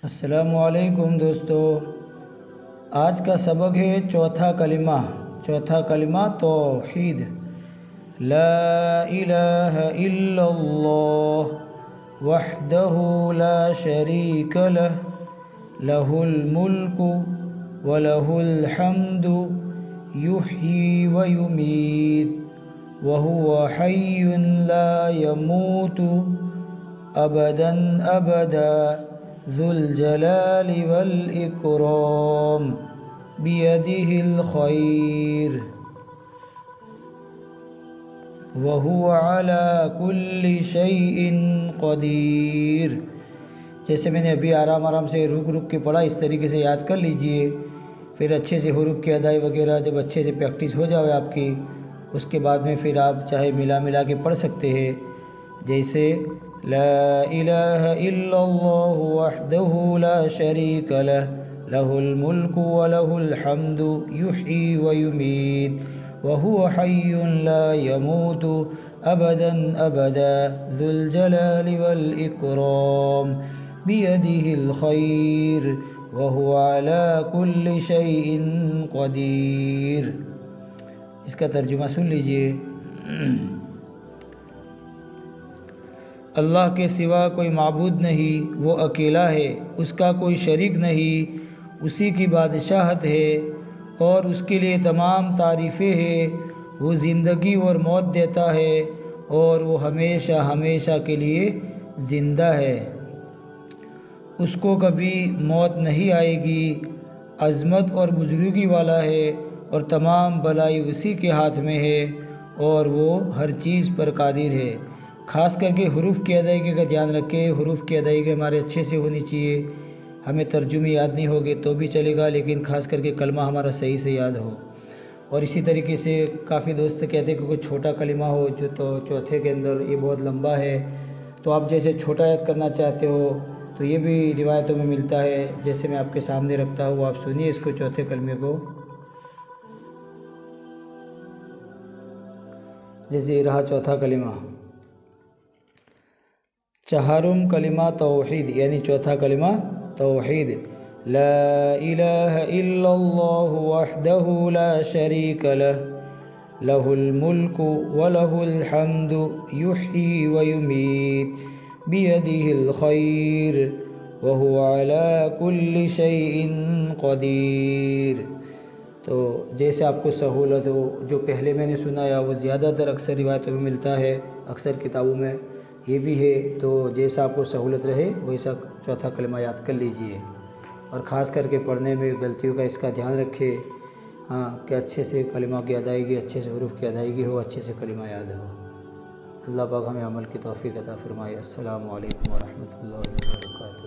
अस्सलामुअलैकुम दोस्तों, आज का सबक है चौथा कलिमा तौहीद। ला इलाहा इल्लल्लाह वहदहु ला शरीक लह लहुल मुल्कु व लहुल हम्दु युह्यी व युमीत व हुवा हय्युन ला यमूतु अबदन अबदा ज़ुल जलालि वल इकराम बियदिहिल खैर व हुवा अला कुल्लि शैइन क़दीर। जैसे मैंने अभी आराम से रुक के पढ़ा, इस तरीके से याद कर लीजिए। फिर अच्छे से हुरूफ की अदाई वगैरह जब अच्छे से प्रैक्टिस हो जाए आपकी, उसके बाद में फिर आप चाहे मिला के पढ़ सकते हैं। जैसे ला इलाहा इल्लल्लाहु वहदहु ला शरीक लह लहुल मुल्कु व लहुल हम्दु युह्यी व युमीत व हुवा हय्युन ला यमूतु अबदन अबदा ज़ुल जलालि वल इकराम बियदिहिल खैर व हुवा अला कुल्लि शैइन क़दीर। इसका तर्जुमा सुन लीजिए। अल्लाह के सिवा कोई माबूद नहीं, वो अकेला है, उसका कोई शरीक नहीं, उसी की बादशाहत है और उसके लिए तमाम तारीफ़ें हैं। वो ज़िंदगी और मौत देता है और वो हमेशा हमेशा के लिए ज़िंदा है। उसको कभी मौत नहीं आएगी। अज़मत और बुज़ुर्गी वाला है और तमाम भलाई उसी के हाथ में है और वो हर चीज़ पर कादिर है। ख़ास करके हुरूफ की अदायगी का ध्यान रखें। हुरूफ की अदायगी हमारे अच्छे से होनी चाहिए। हमें तर्जुमे याद नहीं होंगे तो भी चलेगा, लेकिन ख़ास करके कलमा हमारा सही से याद हो। और इसी तरीके से काफ़ी दोस्त कहते हैं कि कोई छोटा कलिमा हो जो तो चौथे के अंदर ये बहुत लंबा है, तो आप जैसे छोटा याद करना चाहते हो तो ये भी रिवायतों में मिलता है। जैसे मैं आपके सामने रखता हूँ, आप सुनिए इसको, चौथे कलमे को। जैसे रहा चौथा कलिमा, चहारुम कलिमा तौहीद, यानी चौथा कलिमा तौहीद। ला इलाहा इल्लल्लाहु वहदहु ला शरीक लह लहुल मुल्कु व लहुल हम्दु युह्यी व युमीत बियदिहिल खैर व हुवा अला कुल्लि शैइन क़दीर। तो जैसे आपको सहूलत हो, जो पहले मैंने सुनाया वो ज़्यादातर अक्सर रिवायतों में मिलता है, अक्सर किताबों में ये भी है। तो जैसा आपको सहूलत रहे वैसा चौथा कलमा याद कर लीजिए। और ख़ास करके पढ़ने में गलतियों का इसका ध्यान रखें, हाँ, कि अच्छे से कलिमा की अदायगी, अच्छे से हुरूफ की अदायगी हो, अच्छे से कलिमा याद हो। अल्लाह पाक हमें अमल की तौफीक अता फरमाए। अस्सलामु अलैकुम व रहमतुल्लाहि व बरकातहू।